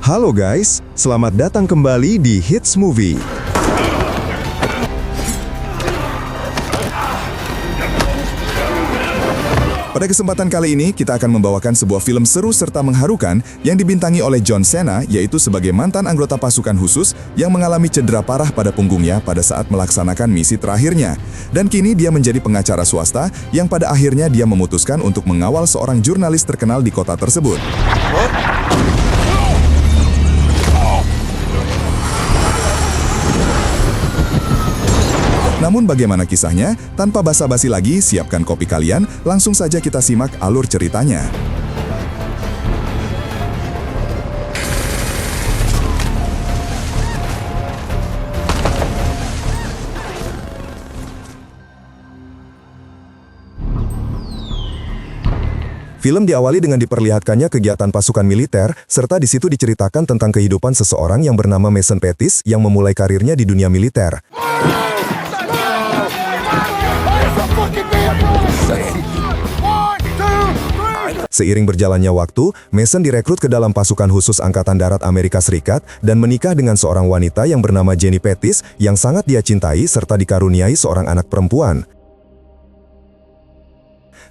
Halo guys, selamat datang kembali di Hits Movie. Pada kesempatan kali ini, kita akan membawakan sebuah film seru serta mengharukan yang dibintangi oleh John Cena, yaitu sebagai mantan anggota pasukan khusus yang mengalami cedera parah pada punggungnya pada saat melaksanakan misi terakhirnya. Dan kini dia menjadi pengacara swasta yang pada akhirnya dia memutuskan untuk mengawal seorang jurnalis terkenal di kota tersebut. Namun bagaimana kisahnya? Tanpa basa-basi lagi, siapkan kopi kalian, langsung saja kita simak alur ceritanya. Film diawali dengan diperlihatkannya kegiatan pasukan militer, serta di situ diceritakan tentang kehidupan seseorang yang bernama Mason Pettis yang memulai karirnya di dunia militer. Seiring berjalannya waktu, Mason direkrut ke dalam pasukan khusus Angkatan Darat Amerika Serikat dan menikah dengan seorang wanita yang bernama Jenny Pettis yang sangat dia cintai serta dikaruniai seorang anak perempuan.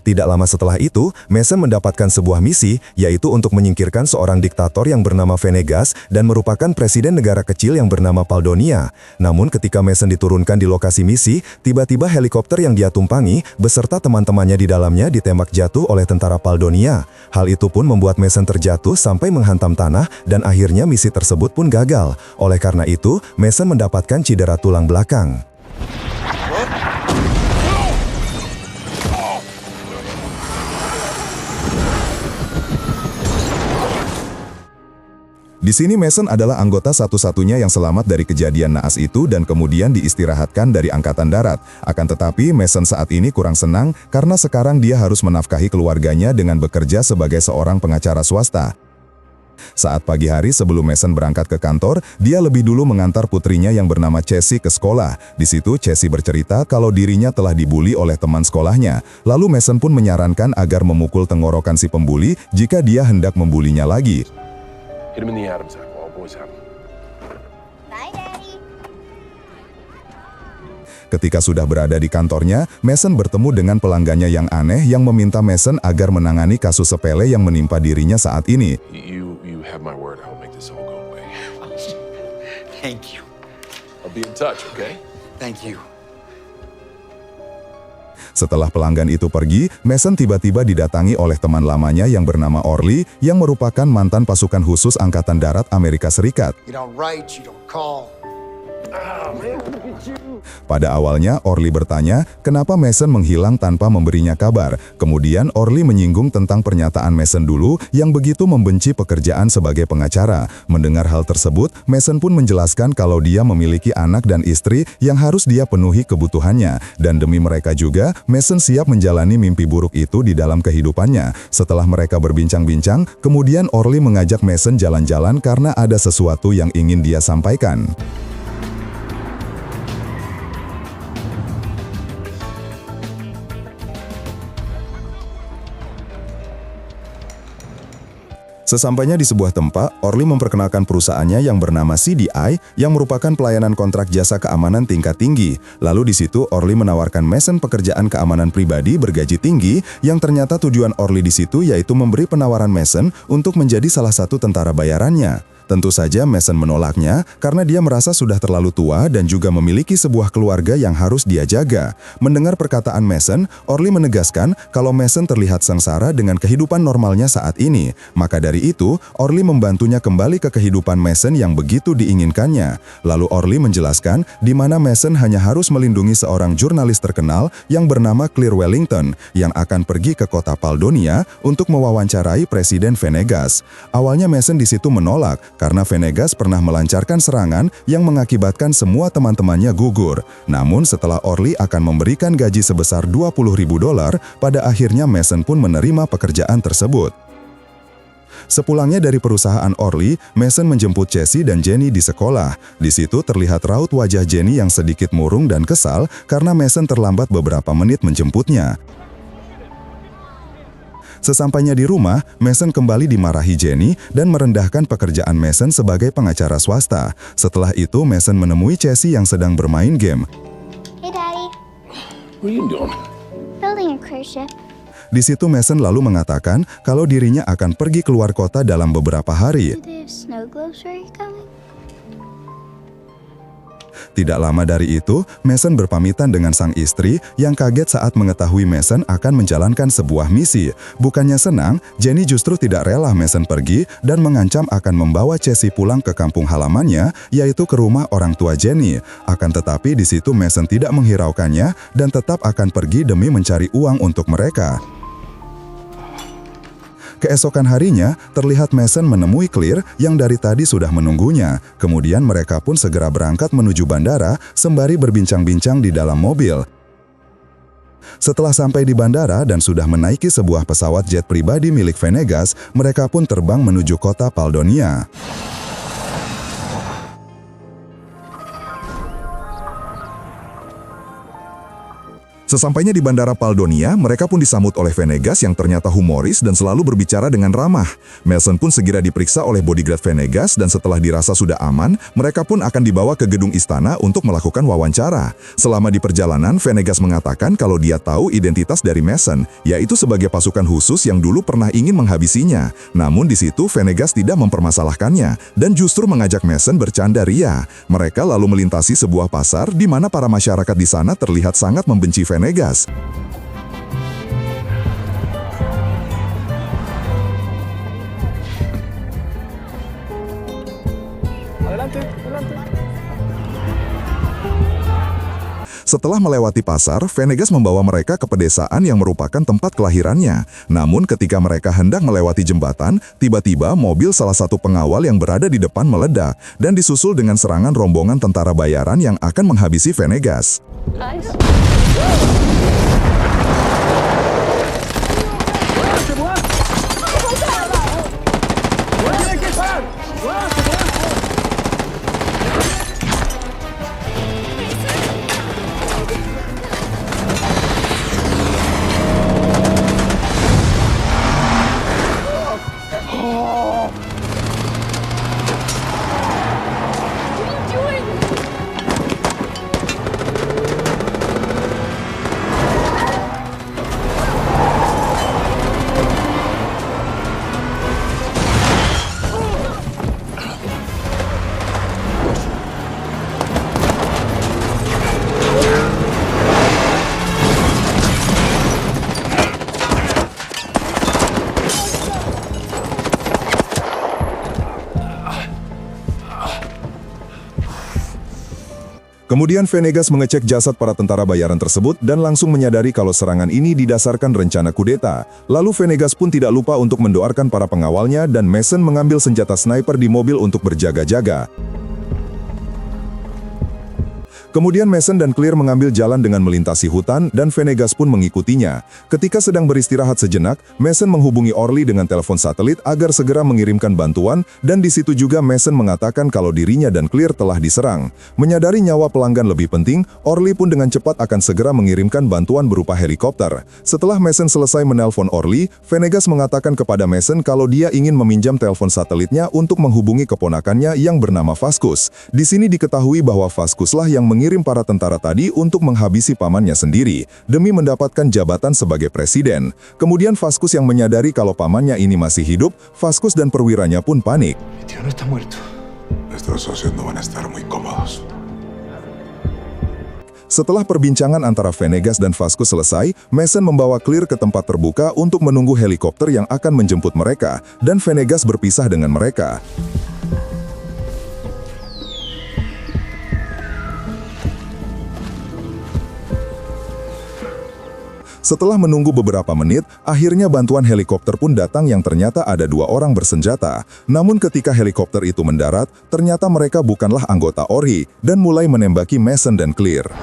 Tidak lama setelah itu, Mason mendapatkan sebuah misi, yaitu untuk menyingkirkan seorang diktator yang bernama Venegas dan merupakan presiden negara kecil yang bernama Paldonia. Namun ketika Mason diturunkan di lokasi misi, tiba-tiba helikopter yang dia tumpangi beserta teman-temannya di dalamnya ditembak jatuh oleh tentara Paldonia. Hal itu pun membuat Mason terjatuh sampai menghantam tanah dan akhirnya misi tersebut pun gagal. Oleh karena itu, Mason mendapatkan cedera tulang belakang. Di sini Mason adalah anggota satu-satunya yang selamat dari kejadian naas itu dan kemudian diistirahatkan dari Angkatan Darat. Akan tetapi Mason saat ini kurang senang karena sekarang dia harus menafkahi keluarganya dengan bekerja sebagai seorang pengacara swasta. Saat pagi hari sebelum Mason berangkat ke kantor, dia lebih dulu mengantar putrinya yang bernama Chelsea ke sekolah. Di situ Chelsea bercerita kalau dirinya telah dibuli oleh teman sekolahnya. Lalu Mason pun menyarankan agar memukul tenggorokan si pembuli jika dia hendak membulinya lagi. Hit him in the Adam's apple. All boys have him. Bye, Daddy. Ketika sudah berada di kantornya, Mason bertemu dengan pelanggannya yang aneh yang meminta Mason agar menangani kasus sepele yang menimpa dirinya saat ini. You have my word. I will make this all go away. Thank you. I'll be in touch, okay? Thank you. Setelah pelanggan itu pergi, Mason tiba-tiba didatangi oleh teman lamanya yang bernama Orly yang merupakan mantan pasukan khusus Angkatan Darat Amerika Serikat. You don't write, you don't call. Pada awalnya, Orly bertanya kenapa Mason menghilang tanpa memberinya kabar. Kemudian Orly menyinggung tentang pernyataan Mason dulu yang begitu membenci pekerjaan sebagai pengacara. Mendengar hal tersebut, Mason pun menjelaskan kalau dia memiliki anak dan istri yang harus dia penuhi kebutuhannya. Dan demi mereka juga, Mason siap menjalani mimpi buruk itu di dalam kehidupannya. Setelah mereka berbincang-bincang, kemudian Orly mengajak Mason jalan-jalan karena ada sesuatu yang ingin dia sampaikan. Sesampainya di sebuah tempat, Orly memperkenalkan perusahaannya yang bernama CDI yang merupakan pelayanan kontrak jasa keamanan tingkat tinggi. Lalu di situ Orly menawarkan Mason pekerjaan keamanan pribadi bergaji tinggi yang ternyata tujuan Orly di situ yaitu memberi penawaran Mason untuk menjadi salah satu tentara bayarannya. Tentu saja Mason menolaknya karena dia merasa sudah terlalu tua dan juga memiliki sebuah keluarga yang harus dia jaga. Mendengar perkataan Mason, Orly menegaskan kalau Mason terlihat sengsara dengan kehidupan normalnya saat ini. Maka dari itu, Orly membantunya kembali ke kehidupan Mason yang begitu diinginkannya. Lalu Orly menjelaskan di mana Mason hanya harus melindungi seorang jurnalis terkenal yang bernama Claire Wellington yang akan pergi ke kota Paldonia untuk mewawancarai Presiden Venegas. Awalnya Mason di situ menolak karena Venegas pernah melancarkan serangan yang mengakibatkan semua teman-temannya gugur. Namun setelah Orly akan memberikan gaji sebesar $20.000, pada akhirnya Mason pun menerima pekerjaan tersebut. Sepulangnya dari perusahaan Orly, Mason menjemput Chelsea dan Jenny di sekolah. Di situ terlihat raut wajah Jenny yang sedikit murung dan kesal karena Mason terlambat beberapa menit menjemputnya. Sesampainya di rumah, Mason kembali dimarahi Jenny dan merendahkan pekerjaan Mason sebagai pengacara swasta. Setelah itu, Mason menemui Casey yang sedang bermain game. Hey, Daddy. What are you doing? Building a cruise ship. Di situ Mason lalu mengatakan kalau dirinya akan pergi keluar kota dalam beberapa hari. Do they have snow globes where you're coming? Tidak lama dari itu, Mason berpamitan dengan sang istri yang kaget saat mengetahui Mason akan menjalankan sebuah misi. Bukannya senang, Jenny justru tidak rela Mason pergi dan mengancam akan membawa Casey pulang ke kampung halamannya, yaitu ke rumah orang tua Jenny. Akan tetapi di situ Mason tidak menghiraukannya dan tetap akan pergi demi mencari uang untuk mereka. Keesokan harinya, terlihat Mason menemui Claire yang dari tadi sudah menunggunya. Kemudian mereka pun segera berangkat menuju bandara sembari berbincang-bincang di dalam mobil. Setelah sampai di bandara dan sudah menaiki sebuah pesawat jet pribadi milik Venegas, mereka pun terbang menuju kota Paldonia. Sesampainya di Bandara Paldonia, mereka pun disambut oleh Venegas yang ternyata humoris dan selalu berbicara dengan ramah. Mason pun segera diperiksa oleh bodyguard Venegas dan setelah dirasa sudah aman, mereka pun akan dibawa ke gedung istana untuk melakukan wawancara. Selama di perjalanan, Venegas mengatakan kalau dia tahu identitas dari Mason, yaitu sebagai pasukan khusus yang dulu pernah ingin menghabisinya. Namun di situ Venegas tidak mempermasalahkannya dan justru mengajak Mason bercanda ria. Mereka lalu melintasi sebuah pasar di mana para masyarakat di sana terlihat sangat membenci Venegas. Setelah melewati pasar, Venegas membawa mereka ke pedesaan yang merupakan tempat kelahirannya. Namun ketika mereka hendak melewati jembatan, tiba-tiba mobil salah satu pengawal yang berada di depan meledak dan disusul dengan serangan rombongan tentara bayaran yang akan menghabisi Venegas. Kemudian Venegas mengecek jasad para tentara bayaran tersebut dan langsung menyadari kalau serangan ini didasarkan rencana kudeta. Lalu Venegas pun tidak lupa untuk mendoakan para pengawalnya dan Mason mengambil senjata sniper di mobil untuk berjaga-jaga. Kemudian Mason dan Claire mengambil jalan dengan melintasi hutan dan Venegas pun mengikutinya. Ketika sedang beristirahat sejenak, Mason menghubungi Orly dengan telepon satelit agar segera mengirimkan bantuan dan di situ juga Mason mengatakan kalau dirinya dan Claire telah diserang. Menyadari nyawa pelanggan lebih penting, Orly pun dengan cepat akan segera mengirimkan bantuan berupa helikopter. Setelah Mason selesai menelpon Orly, Venegas mengatakan kepada Mason kalau dia ingin meminjam telepon satelitnya untuk menghubungi keponakannya yang bernama Vaskus. Di sini diketahui bahwa Vaskuslah yang mengirim para tentara tadi untuk menghabisi pamannya sendiri, demi mendapatkan jabatan sebagai presiden. Kemudian Vaskus yang menyadari kalau pamannya ini masih hidup, Vaskus dan perwiranya pun panik. Mi tío no está muerto. Nuestros socios no van a estar muy cómodos. Setelah perbincangan antara Venegas dan Vaskus selesai, Mason membawa Claire ke tempat terbuka untuk menunggu helikopter yang akan menjemput mereka, dan Venegas berpisah dengan mereka. Setelah menunggu beberapa menit, akhirnya bantuan helikopter pun datang yang ternyata ada 2 orang bersenjata. Namun ketika helikopter itu mendarat, ternyata mereka bukanlah anggota ORI dan mulai menembaki Mason dan Claire.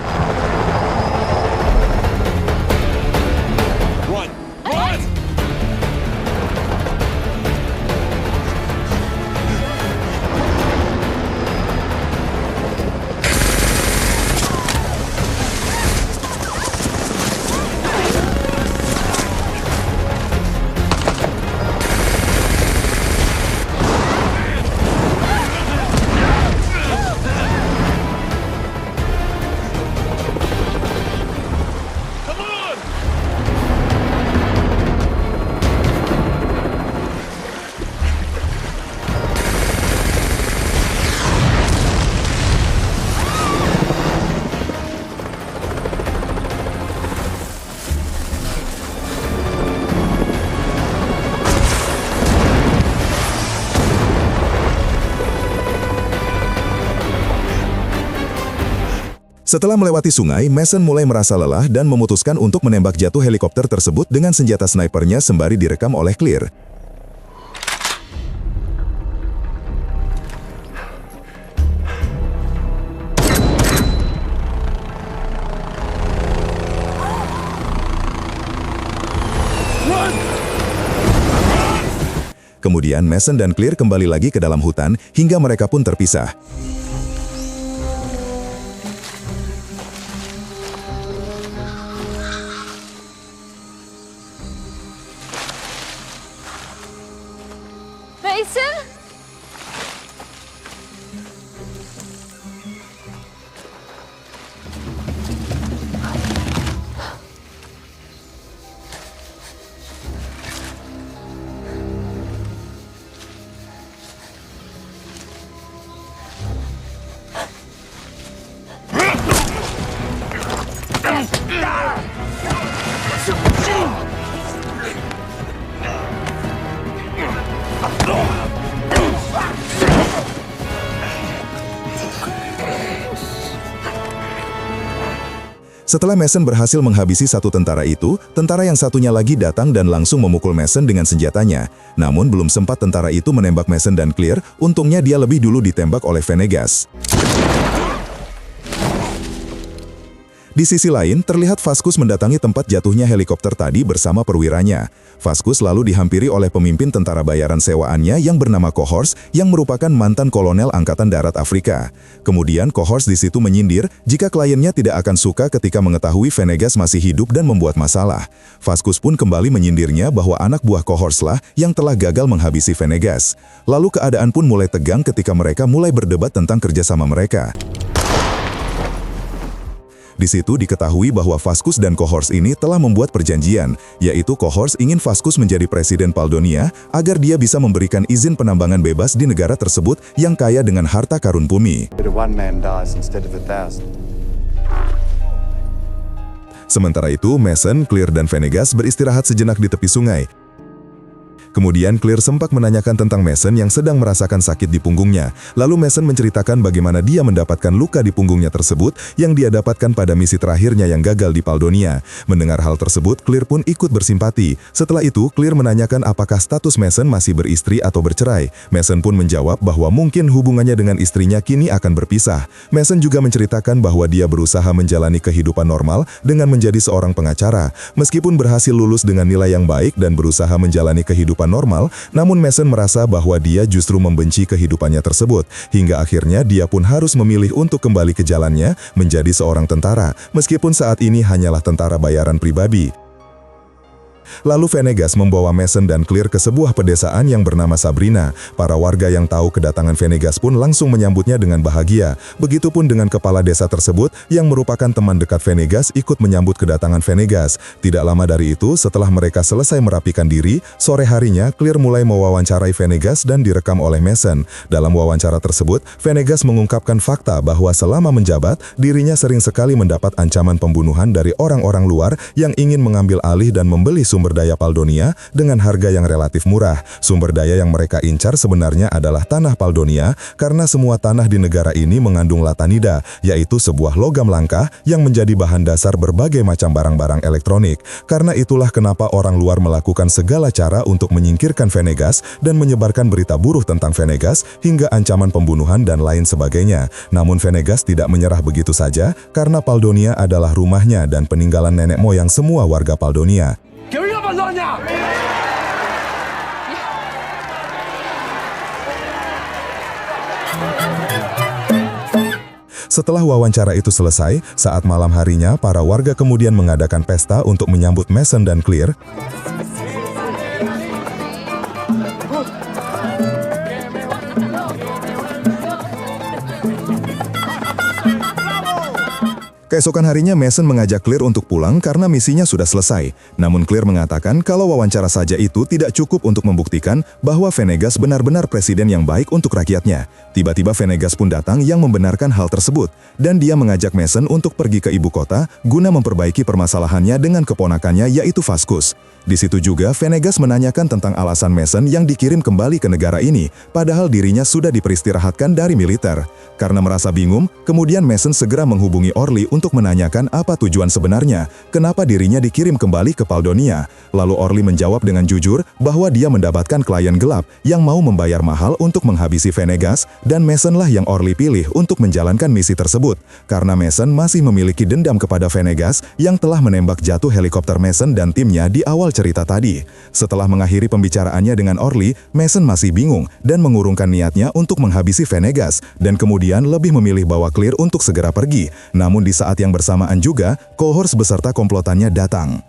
Setelah melewati sungai, Mason mulai merasa lelah dan memutuskan untuk menembak jatuh helikopter tersebut dengan senjata snipernya sembari direkam oleh Clear. Kemudian Mason dan Clear kembali lagi ke dalam hutan hingga mereka pun terpisah. Mason? Setelah Mason berhasil menghabisi satu tentara itu, tentara yang satunya lagi datang dan langsung memukul Mason dengan senjatanya. Namun belum sempat tentara itu menembak Mason dan Clear, untungnya dia lebih dulu ditembak oleh Venegas. Di sisi lain, terlihat Vasquez mendatangi tempat jatuhnya helikopter tadi bersama perwiranya. Vasquez lalu dihampiri oleh pemimpin tentara bayaran sewaannya yang bernama Cohors, yang merupakan mantan kolonel Angkatan Darat Afrika. Kemudian Cohors di situ menyindir jika kliennya tidak akan suka ketika mengetahui Venegas masih hidup dan membuat masalah. Vasquez pun kembali menyindirnya bahwa anak buah Cohors lah yang telah gagal menghabisi Venegas. Lalu keadaan pun mulai tegang ketika mereka mulai berdebat tentang kerjasama mereka. Di situ diketahui bahwa Vasquez dan Cohors ini telah membuat perjanjian, yaitu Cohors ingin Vasquez menjadi presiden Paldonia agar dia bisa memberikan izin penambangan bebas di negara tersebut yang kaya dengan harta karun bumi. Sementara itu, Mason, Clear, dan Venegas beristirahat sejenak di tepi sungai. Kemudian Clear sempat menanyakan tentang Mason yang sedang merasakan sakit di punggungnya. Lalu Mason menceritakan bagaimana dia mendapatkan luka di punggungnya tersebut yang dia dapatkan pada misi terakhirnya yang gagal di Paldonia. Mendengar hal tersebut, Clear pun ikut bersimpati. Setelah itu, Clear menanyakan apakah status Mason masih beristri atau bercerai. Mason pun menjawab bahwa mungkin hubungannya dengan istrinya kini akan berpisah. Mason juga menceritakan bahwa dia berusaha menjalani kehidupan normal dengan menjadi seorang pengacara. Meskipun berhasil lulus dengan nilai yang baik dan berusaha menjalani kehidupan normal, namun Mason merasa bahwa dia justru membenci kehidupannya tersebut, hingga akhirnya dia pun harus memilih untuk kembali ke jalannya menjadi seorang tentara, meskipun saat ini hanyalah tentara bayaran pribadi. Lalu Venegas membawa Mason dan Clear ke sebuah pedesaan yang bernama Sabrina. Para warga yang tahu kedatangan Venegas pun langsung menyambutnya dengan bahagia. Begitupun dengan kepala desa tersebut yang merupakan teman dekat Venegas ikut menyambut kedatangan Venegas. Tidak lama dari itu, setelah mereka selesai merapikan diri, sore harinya Clear mulai mewawancarai Venegas dan direkam oleh Mason. Dalam wawancara tersebut, Venegas mengungkapkan fakta bahwa selama menjabat, dirinya sering sekali mendapat ancaman pembunuhan dari orang-orang luar yang ingin mengambil alih dan membeli sumber daya Paldonia dengan harga yang relatif murah. Sumber daya yang mereka incar sebenarnya adalah tanah Paldonia, karena semua tanah di negara ini mengandung latanida, yaitu sebuah logam langka yang menjadi bahan dasar berbagai macam barang-barang elektronik. Karena itulah kenapa orang luar melakukan segala cara untuk menyingkirkan Venegas dan menyebarkan berita buruk tentang Venegas hingga ancaman pembunuhan dan lain sebagainya. Namun Venegas tidak menyerah begitu saja, karena Paldonia adalah rumahnya dan peninggalan nenek moyang semua warga Paldonia. Setelah wawancara itu selesai, saat malam harinya, para warga kemudian mengadakan pesta untuk menyambut Mason dan Clear. Keesokan harinya Mason mengajak Clear untuk pulang karena misinya sudah selesai. Namun Clear mengatakan kalau wawancara saja itu tidak cukup untuk membuktikan bahwa Venegas benar-benar presiden yang baik untuk rakyatnya. Tiba-tiba Venegas pun datang yang membenarkan hal tersebut. Dan dia mengajak Mason untuk pergi ke ibu kota guna memperbaiki permasalahannya dengan keponakannya yaitu Vasquez. Di situ juga Venegas menanyakan tentang alasan Mason yang dikirim kembali ke negara ini, padahal dirinya sudah diperistirahatkan dari militer. Karena merasa bingung, kemudian Mason segera menghubungi Orly untuk menanyakan apa tujuan sebenarnya, kenapa dirinya dikirim kembali ke Paldonia. Lalu Orly menjawab dengan jujur bahwa dia mendapatkan klien gelap yang mau membayar mahal untuk menghabisi Venegas, dan Masonlah yang Orly pilih untuk menjalankan misi tersebut. Karena Mason masih memiliki dendam kepada Venegas yang telah menembak jatuh helikopter Mason dan timnya di awal cerita tadi. Setelah mengakhiri pembicaraannya dengan Orly, Mason masih bingung dan mengurungkan niatnya untuk menghabisi Venegas, dan kemudian lebih memilih bawa Clear untuk segera pergi. Namun di saat yang bersamaan juga, Cohorts beserta komplotannya datang.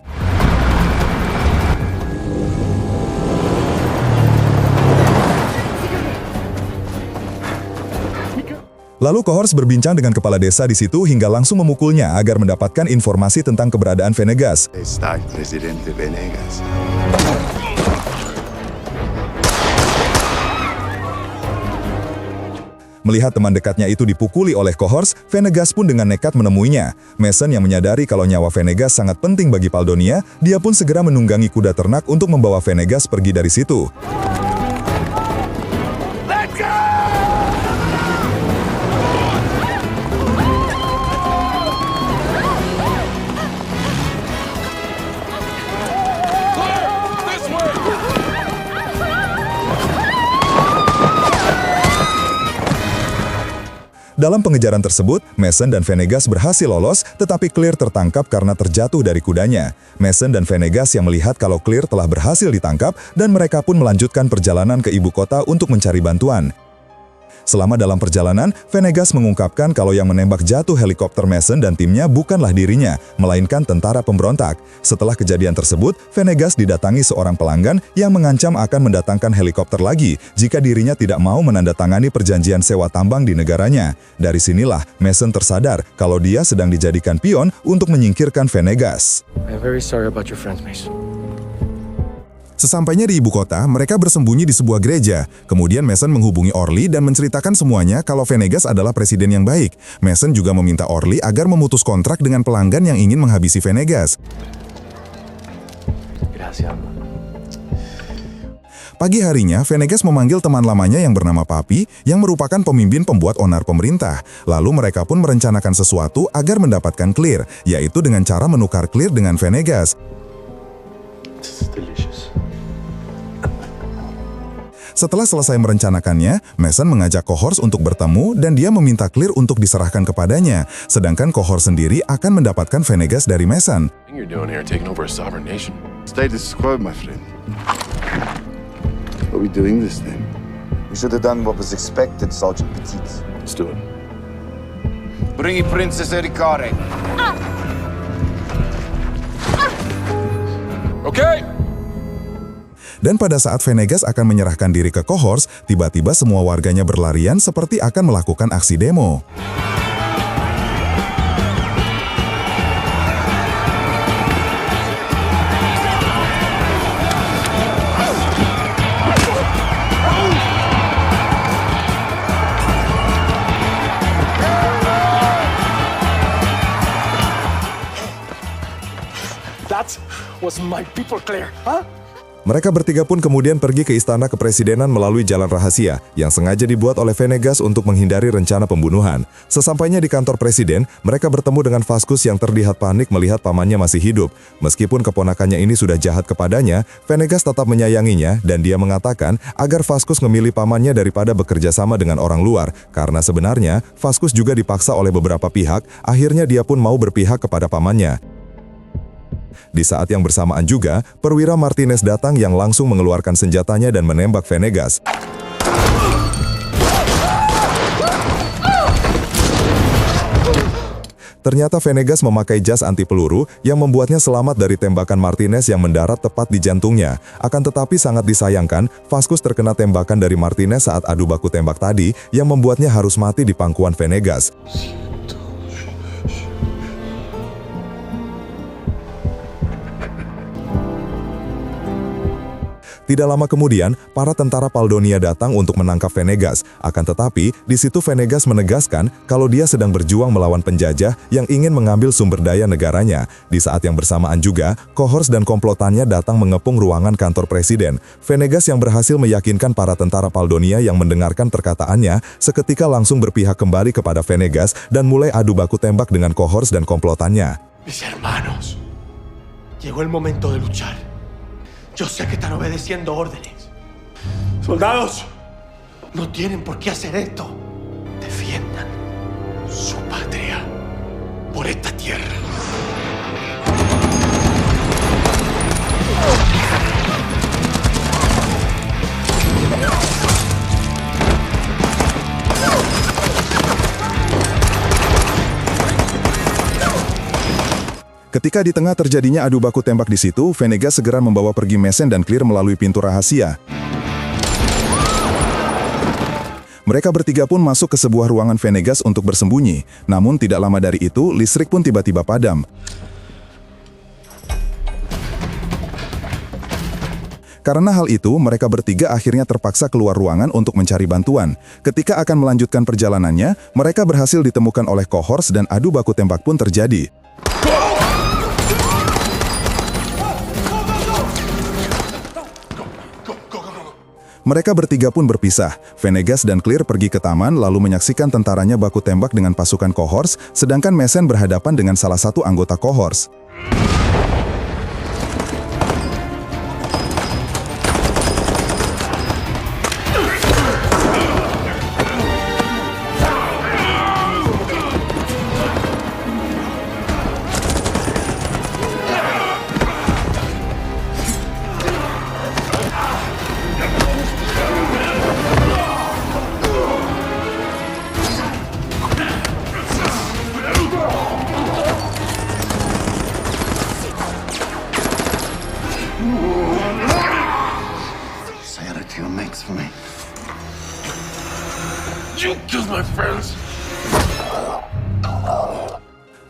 Lalu Cohorts berbincang dengan kepala desa di situ hingga langsung memukulnya agar mendapatkan informasi tentang keberadaan Venegas. Está el presidente Venegas. Melihat teman dekatnya itu dipukuli oleh Cohorts, Venegas pun dengan nekat menemuinya. Mason yang menyadari kalau nyawa Venegas sangat penting bagi Paldonia, dia pun segera menunggangi kuda ternak untuk membawa Venegas pergi dari situ. Dalam pengejaran tersebut, Mason dan Venegas berhasil lolos, tetapi Clear tertangkap karena terjatuh dari kudanya. Mason dan Venegas yang melihat kalau Clear telah berhasil ditangkap dan mereka pun melanjutkan perjalanan ke ibu kota untuk mencari bantuan. Selama dalam perjalanan, Venegas mengungkapkan kalau yang menembak jatuh helikopter Mason dan timnya bukanlah dirinya, melainkan tentara pemberontak. Setelah kejadian tersebut, Venegas didatangi seorang pelanggan yang mengancam akan mendatangkan helikopter lagi jika dirinya tidak mau menandatangani perjanjian sewa tambang di negaranya. Dari sinilah Mason tersadar kalau dia sedang dijadikan pion untuk menyingkirkan Venegas. I'm very sorry about your friends, Mason. Sesampainya di ibu kota, mereka bersembunyi di sebuah gereja. Kemudian Mason menghubungi Orly dan menceritakan semuanya kalau Venegas adalah presiden yang baik. Mason juga meminta Orly agar memutus kontrak dengan pelanggan yang ingin menghabisi Venegas. Gracias. Pagi harinya, Venegas memanggil teman lamanya yang bernama Papi, yang merupakan pemimpin pembuat onar pemerintah. Lalu mereka pun merencanakan sesuatu agar mendapatkan Clear, yaitu dengan cara menukar Clear dengan Venegas. This is delicious. Setelah selesai merencanakannya, Mason mengajak Cohorts untuk bertemu dan dia meminta Clear untuk diserahkan kepadanya. Sedangkan Cohorts sendiri akan mendapatkan Venegas dari Mason. What you're doing here, taking over a sovereign nation. Status quo, my friend. Are we doing this then? We should have done what was expected, Sergeant Petit. Let's do it. Bring Princess Ericare. Okay. Dan pada saat Venegas akan menyerahkan diri ke Cohorts, tiba-tiba semua warganya berlarian seperti akan melakukan aksi demo. That was my people, Claire, huh? Mereka bertiga pun kemudian pergi ke istana kepresidenan melalui jalan rahasia yang sengaja dibuat oleh Venegas untuk menghindari rencana pembunuhan. Sesampainya di kantor presiden, mereka bertemu dengan Vasquez yang terlihat panik melihat pamannya masih hidup. Meskipun keponakannya ini sudah jahat kepadanya, Venegas tetap menyayanginya dan dia mengatakan agar Vasquez memilih pamannya daripada bekerja sama dengan orang luar. Karena sebenarnya, Vasquez juga dipaksa oleh beberapa pihak, akhirnya dia pun mau berpihak kepada pamannya. Di saat yang bersamaan juga, perwira Martinez datang yang langsung mengeluarkan senjatanya dan menembak Venegas. Ternyata Venegas memakai jas anti peluru yang membuatnya selamat dari tembakan Martinez yang mendarat tepat di jantungnya. Akan tetapi sangat disayangkan, Vasquez terkena tembakan dari Martinez saat adu baku tembak tadi yang membuatnya harus mati di pangkuan Venegas. Tidak lama kemudian, para tentara Paldonia datang untuk menangkap Venegas. Akan tetapi, di situ Venegas menegaskan kalau dia sedang berjuang melawan penjajah yang ingin mengambil sumber daya negaranya. Di saat yang bersamaan juga, Cohors dan komplotannya datang mengepung ruangan kantor presiden. Venegas yang berhasil meyakinkan para tentara Paldonia yang mendengarkan perkataannya, seketika langsung berpihak kembali kepada Venegas dan mulai adu baku tembak dengan Cohors dan komplotannya. Mis hermanos, llegó el momento de luchar. Yo sé que están obedeciendo órdenes. Soldados, no tienen por qué hacer esto. Defiendan su patria por esta tierra. Ketika di tengah terjadinya adu baku tembak di situ, Venegas segera membawa pergi Mason dan Clear melalui pintu rahasia. Mereka bertiga pun masuk ke sebuah ruangan Venegas untuk bersembunyi. Namun tidak lama dari itu, listrik pun tiba-tiba padam. Karena hal itu, mereka bertiga akhirnya terpaksa keluar ruangan untuk mencari bantuan. Ketika akan melanjutkan perjalanannya, mereka berhasil ditemukan oleh Cohors dan adu baku tembak pun terjadi. Mereka bertiga pun berpisah. Venegas dan Clear pergi ke taman lalu menyaksikan tentaranya baku tembak dengan pasukan Cohors, sedangkan Mason berhadapan dengan salah satu anggota Cohors. You killed my friends.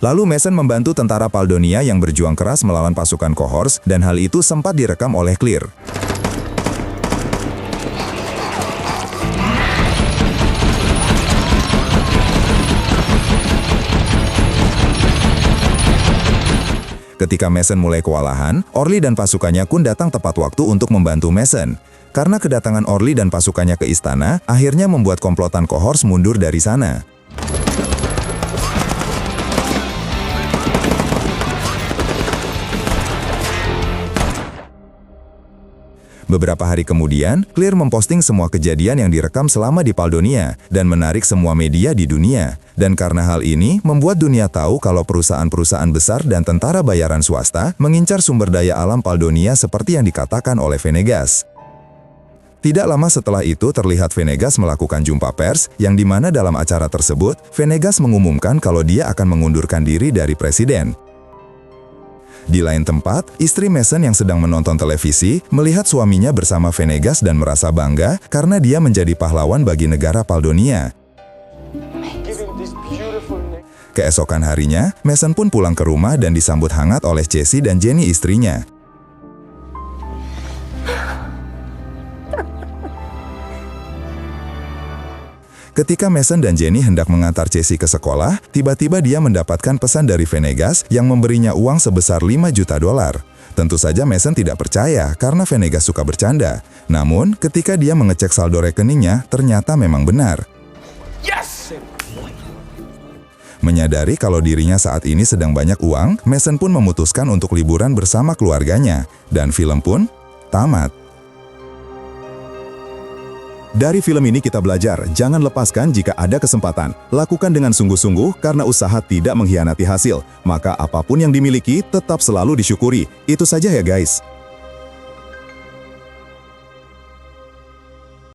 Lalu Mason membantu tentara Paldonia yang berjuang keras melawan pasukan Cohors, dan hal itu sempat direkam oleh Clear. Ketika Mason mulai kewalahan, Orly dan pasukannya pun datang tepat waktu untuk membantu Mason. Karena kedatangan Orly dan pasukannya ke istana, akhirnya membuat komplotan Cohors mundur dari sana. Beberapa hari kemudian, Clear memposting semua kejadian yang direkam selama di Paldonia dan menarik semua media di dunia. Dan karena hal ini, membuat dunia tahu kalau perusahaan-perusahaan besar dan tentara bayaran swasta mengincar sumber daya alam Paldonia seperti yang dikatakan oleh Venegas. Tidak lama setelah itu terlihat Venegas melakukan jumpa pers, yang dimana dalam acara tersebut, Venegas mengumumkan kalau dia akan mengundurkan diri dari presiden. Di lain tempat, istri Mason yang sedang menonton televisi melihat suaminya bersama Venegas dan merasa bangga karena dia menjadi pahlawan bagi negara Paldonia. Keesokan harinya, Mason pun pulang ke rumah dan disambut hangat oleh Jessie dan Jenny istrinya. Ketika Mason dan Jenny hendak mengantar Jessie ke sekolah, tiba-tiba dia mendapatkan pesan dari Venegas yang memberinya uang sebesar $5 juta. Tentu saja Mason tidak percaya karena Venegas suka bercanda. Namun, ketika dia mengecek saldo rekeningnya, ternyata memang benar. Yes! Menyadari kalau dirinya saat ini sedang banyak uang, Mason pun memutuskan untuk liburan bersama keluarganya. Dan film pun tamat. Dari film ini kita belajar, jangan lepaskan jika ada kesempatan. Lakukan dengan sungguh-sungguh karena usaha tidak mengkhianati hasil. Maka apapun yang dimiliki tetap selalu disyukuri. Itu saja ya guys.